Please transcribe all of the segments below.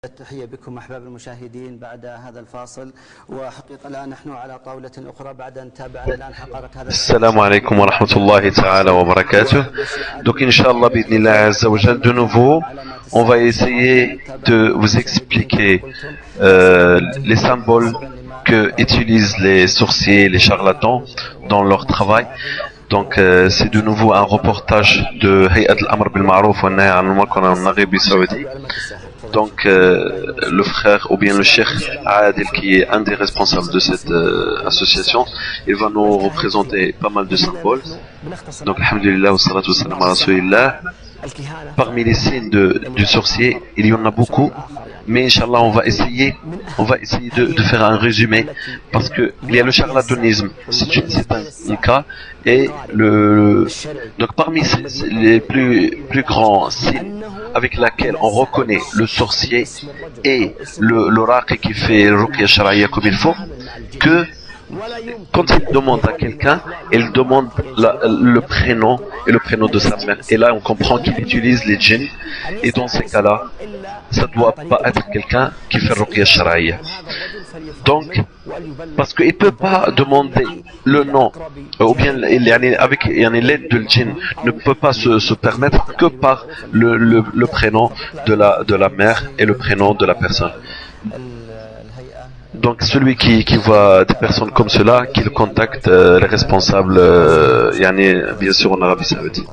التحية بكم أحباب المشاهدين بعد هذا الفاصل. وحقيقة الآن نحن على طاولة أخرى بعد أن تابعنا الآن حقائق هذا. السلام عليكم ورحمة الله تعالى وبركاته. Donc Inch'Allah, bidnillah azza wa jal, de nouveau, on va essayer de vous expliquer les symboles que utilisent les sorciers, les charlatans dans leur travail. Donc c'est de nouveau un reportage de Hayat al-Amr bil-Ma'rouf wa Nahy anil Munkar en Arabie Saoudite. Donc le frère ou bien le cheikh Adil, qui est un des responsables de cette association, il va nous représenter pas mal de symboles. Donc alhamdulillah wa salatu wa salam ala rasulillah. Parmi les signes du sorcier, il y en a beaucoup, mais Inch'Allah on va essayer de faire un résumé, parce que il y a le charlatanisme, c'est un cas, et donc parmi les plus grands signes avec lesquels on reconnaît le sorcier et l'oracle qui fait ruqya shar'iyya comme il faut, que quand il demande à quelqu'un, il demande le prénom et le prénom de sa mère. Et là, on comprend qu'il utilise les djinns. Et dans ces cas-là, ça ne doit pas être quelqu'un qui fait ruqya shar'iyya. Donc, parce qu'il ne peut pas demander le nom, ou bien avec l'aide de djinn, ne peut pas se permettre que par le prénom de la mère et le prénom de la personne. Donc celui qui voit des personnes comme cela, qu'il contacte les responsables, bien sûr en Arabie Saoudite.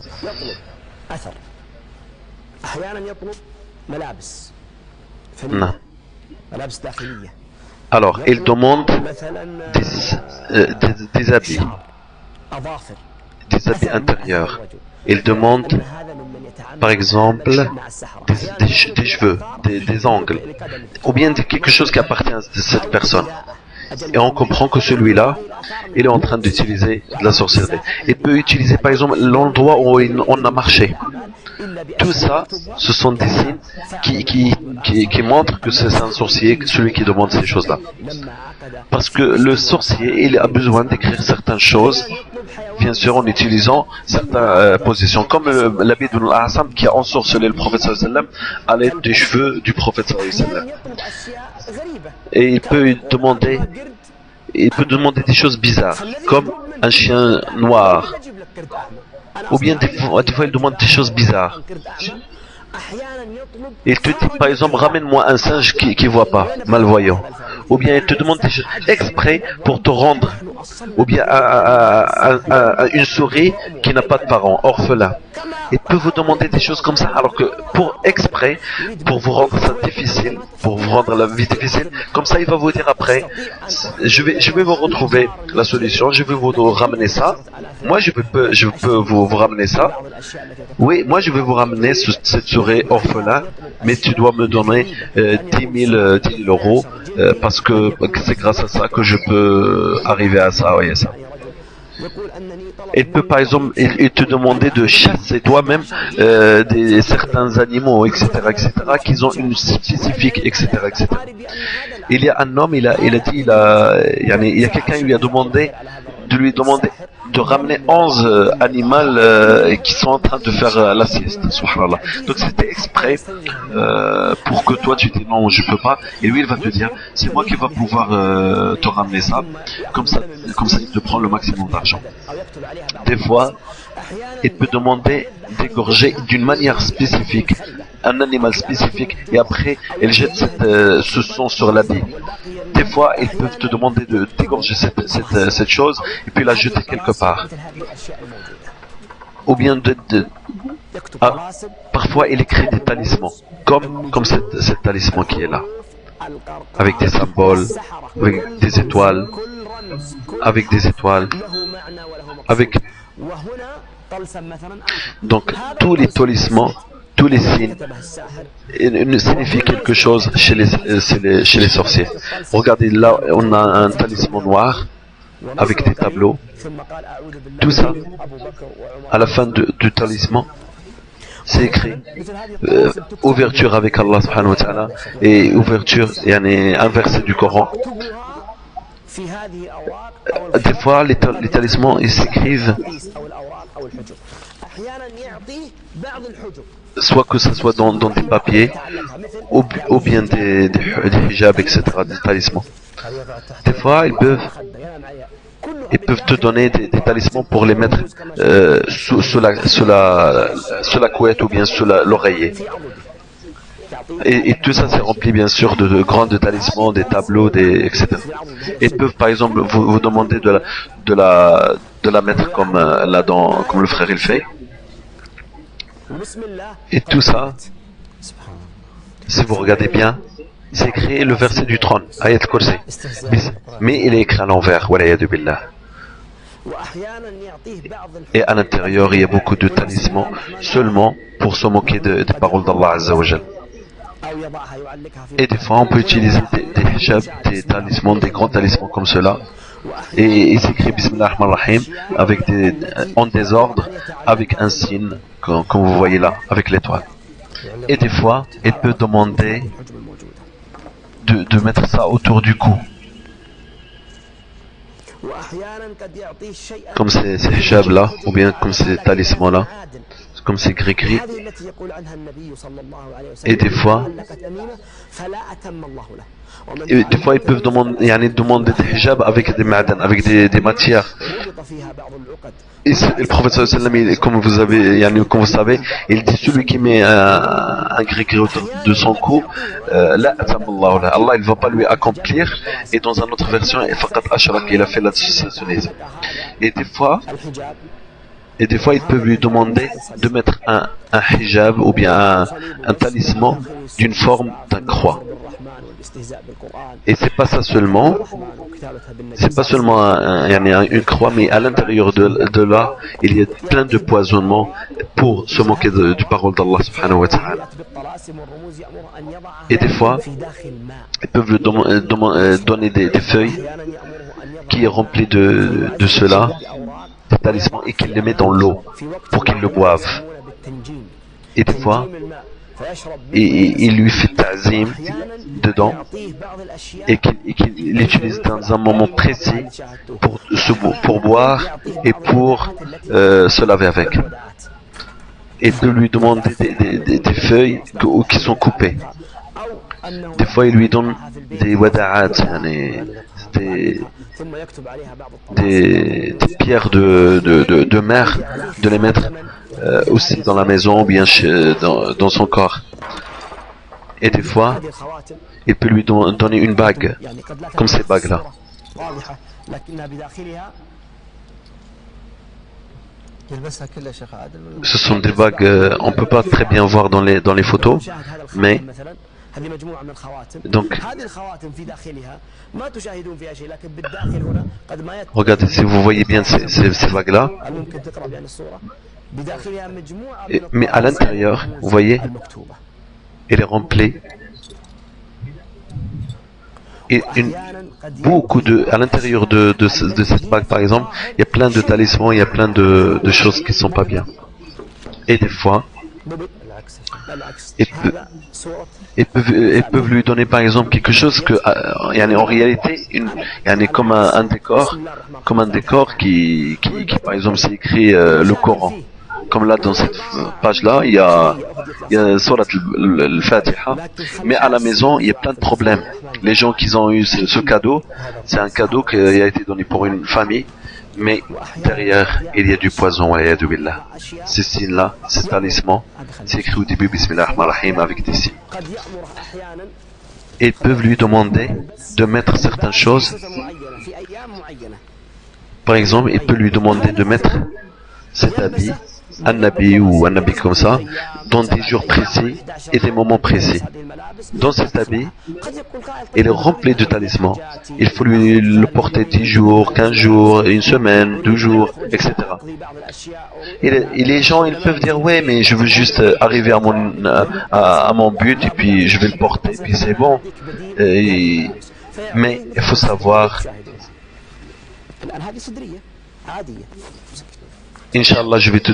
Non. Alors, il demande des habits intérieurs. Il demande, par exemple, des cheveux, des ongles, ou bien quelque chose qui appartient à cette personne. Et on comprend que celui-là, il est en train d'utiliser de la sorcellerie. Il peut utiliser, par exemple, l'endroit où on a marché. Tout ça, ce sont des signes qui montrent que c'est un sorcier, celui qui demande ces choses-là. Parce que le sorcier, il a besoin d'écrire certaines choses, bien sûr en utilisant certaines positions, comme l'habit de l'Asam qui a ensorcelé le prophète sallallahu alayhi wa sallam à l'aide des cheveux du prophète sallallahu alayhi wa sallam. Et il peut demander des choses bizarres, comme un chien noir. Ou bien des fois il demande des choses bizarres. Il te dit par exemple, ramène-moi un singe qui voit pas, malvoyant. Ou bien il te demande des choses exprès pour te rendre. Ou bien une souris qui n'a pas de parents, orphelin. Il peut vous demander des choses comme ça, alors que exprès, pour vous rendre ça difficile, pour vous rendre la vie difficile, comme ça il va vous dire après, je vais vous retrouver la solution, je vais vous ramener ça. Moi je peux vous ramener ça. Oui, moi je vais vous ramener cette souris orphelin, mais tu dois me donner 10 000 euros, parce que c'est grâce à ça que je peux arriver à ça, voyez ça. Il peut par exemple il te demander de chasser toi-même certains animaux, etc., qu'ils ont une spécifique, etc., etc. Il y a un homme, il a quelqu'un qui lui a demandé de ramener 11 animaux qui sont en train de faire la sieste, subhanallah. Donc c'était exprès pour que toi tu dis non, je peux pas, et lui il va te dire c'est moi qui va pouvoir te ramener ça, comme ça il te prend le maximum d'argent. Des fois il peut demander d'égorger d'une manière spécifique un animal spécifique, et après il jette ce sang sur l'habit. Des fois ils peuvent te demander de dégorger cette chose et puis la jeter quelque part. Ou bien parfois il écrit des talismans, comme cet talisman qui est là, avec des symboles, avec des étoiles, donc tous les talismans, tous les signes signifient quelque chose chez les sorciers. Regardez là, on a un talisman noir avec des tableaux. Tout ça, à la fin du talisman, c'est écrit ouverture avec Allah subhanahu wa ta'ala, et ouverture, un verset du Coran. Des fois les talismans ils s'écrivent soit que ce soit dans des papiers, ou bien des hijabs, etc., des talismans. Des fois, ils peuvent te donner des talismans pour les mettre sous la couette ou bien sous l'oreiller. Et tout ça, c'est rempli bien sûr de grands talismans, des tableaux, etc. Ils peuvent par exemple vous demander de la mettre comme comme le frère il fait. Et tout ça, si vous regardez bien, c'est écrit le verset du trône, Ayat al-Kursi. Mais il est écrit à l'envers, walayadu billah. Et à l'intérieur, il y a beaucoup de talismans seulement pour se moquer des paroles d'Allah Azza wa Jal. Et des fois, on peut utiliser des hijabs, des talismans, des grands talismans comme cela. Et il s'écrit Bismillah ar-Rahman ar-Rahim en désordre, avec un signe, comme vous voyez là, avec l'étoile. Et des fois, il peut demander de mettre ça autour du cou. Comme ces hijabs là, ou bien comme ces talismans là, comme ces gris-gris. Et des fois, ils peuvent demander des hijabs avec des ma'dan, avec des matières. Et le prophète sallallahu alayhi wa sallam, comme vous savez, il dit celui qui met un gris-gris autour de son cou, Allah il ne va pas lui accomplir. Et dans une autre version, il a fait l'associationnisme. Et des fois, ils peuvent lui demander de mettre un hijab ou bien un talisman d'une forme d'un croix. Et c'est pas ça seulement, une croix, mais à l'intérieur de là, il y a plein de poisonnements pour se moquer du parole d'Allah subhanahu wa ta'ala. Et des fois, ils peuvent lui donner des feuilles qui est remplies de cela, des talismans, et qu'il les met dans l'eau pour qu'ils le boivent. Et des fois, il lui fait ta'zim dedans et qu'il l'utilise dans un moment précis pour boire et pour se laver avec. Et de lui demander des feuilles qui sont coupées. Des fois, il lui donne des wada'at, des pierres de mer, de les mettre aussi dans la maison ou bien dans son corps. Et des fois, il peut lui donner une bague, comme ces bagues-là. Ce sont des bagues, on ne peut pas très bien voir dans les photos, mais donc, regardez, si vous voyez bien ces bagues-là, mais à l'intérieur, vous voyez, il est rempli. Et à l'intérieur de cette bague, par exemple, il y a plein de talismans, il y a plein de choses qui ne sont pas bien. Et des fois, ils peuvent lui donner par exemple quelque chose que, en réalité, comme un décor qui par exemple c'est écrit le Coran. Comme là dans cette page-là, il y a Surat al-Fatiha, mais à la maison il y a plein de problèmes. Les gens qui ont eu ce cadeau, c'est un cadeau qui a été donné pour une famille, mais derrière il y a du poison, wa'iyadu billah. Ces signes-là, ces talismans, c'est écrit au début Bismillah ar-Rahman ar-Rahim avec des signes. Et ils peuvent lui demander de mettre certaines choses. Par exemple, il peut lui demander de mettre cet habit, un nabi ou un nabi comme ça, dans des jours précis et des moments précis. Dans cet habit, il est rempli de talismans. Il faut lui le porter 10 jours, 15 jours, une semaine, 2 jours, etc. Et les gens, ils peuvent dire, ouais, mais je veux juste arriver à mon but et puis je vais le porter, puis c'est bon. Mais il faut savoir, Inch'Allah, je vais te...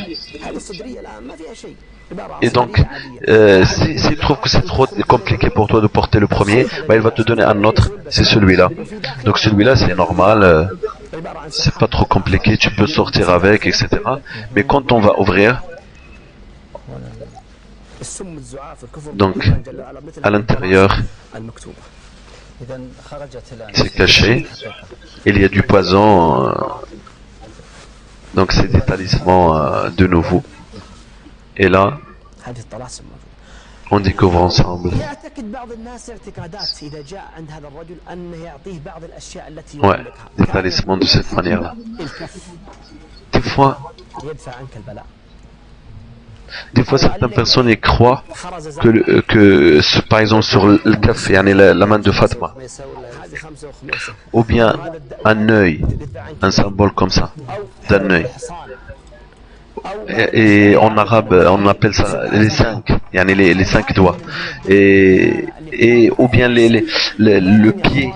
Et donc, s'il trouve que c'est trop compliqué pour toi de porter le premier, il va te donner un autre, c'est celui-là. Donc celui-là, c'est normal, c'est pas trop compliqué, tu peux sortir avec, etc. Mais quand on va ouvrir, Donc, à l'intérieur, c'est caché. Il y a du poison. Donc, c'est des talismans de nouveau. Et là, on découvre ensemble. Ouais, des talismans de cette manière-là. Des fois, certaines personnes y croient que par exemple, sur le café, la main de Fatma, ou bien un œil, un symbole comme ça, d'un œil. Et en arabe, on appelle ça les 5, les 5 doigts. Et ou bien le pied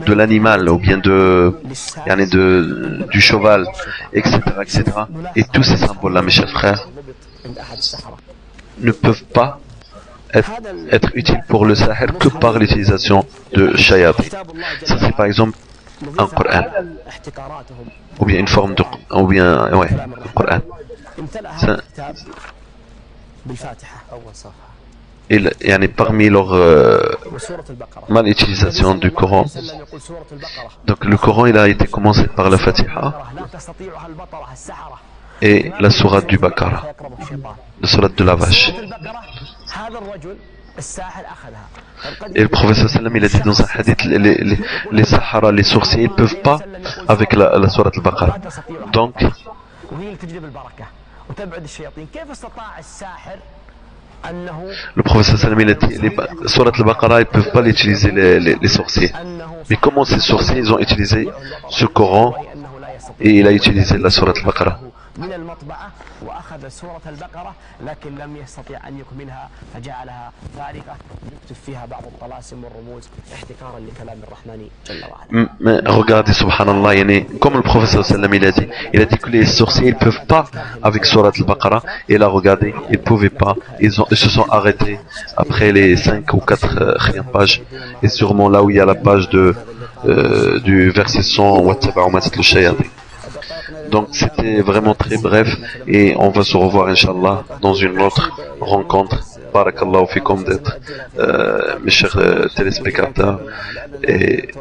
de l'animal, ou bien du cheval, etc., etc. Et tous ces symboles-là, mes chers frères, ne peuvent pas être utiles pour le sahir que par l'utilisation de shayatin. Ça, c'est par exemple un Coran, ou bien une forme de, ou bien, ouais, un Coran. Et parmi leurs mal utilisation du Coran, donc le Coran il a été commencé par la Fatiha et la sourate du Baqara, la sourate de la vache. Et le professeur sallam il a dit dans un hadith, les sahara, les sorciers, ils peuvent pas avec la sourate al-Baqara. Donc le professeur sallam il a dit, les sourate al-Baqara, ils peuvent pas l'utiliser les sorciers. Mais comment ces sorciers ils ont utilisé ce Coran et il a utilisé la sourate al-Baqara? وأخذ سورة البقرة لكن لم يستطيع أن يكملها فجعلها فارقة يكتب فيها بعض الطلاسم والرموز احتكارا لكلام الرحمن جل وعلا. Mais regardez, subhanallah, comme le professeur sallam il a dit que les sorciers ils peuvent pas avec Surat al-Baqarah, et là regardez, ils pouvaient pas, ils se sont arrêtés après les 5 ou 4 pages, et sûrement là où il y a la page du verset 100 le shayatin. Donc c'était vraiment très bref et on va se revoir Inch'Allah dans une autre rencontre. Barakallahu fikum d'être mes chers téléspectateurs, et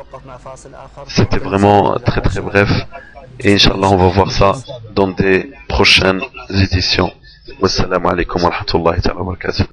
c'était vraiment très très bref et Inch'Allah on va voir ça dans des prochaines éditions. Wassalamu alaikum wa rahmatullahi wa barakatuh.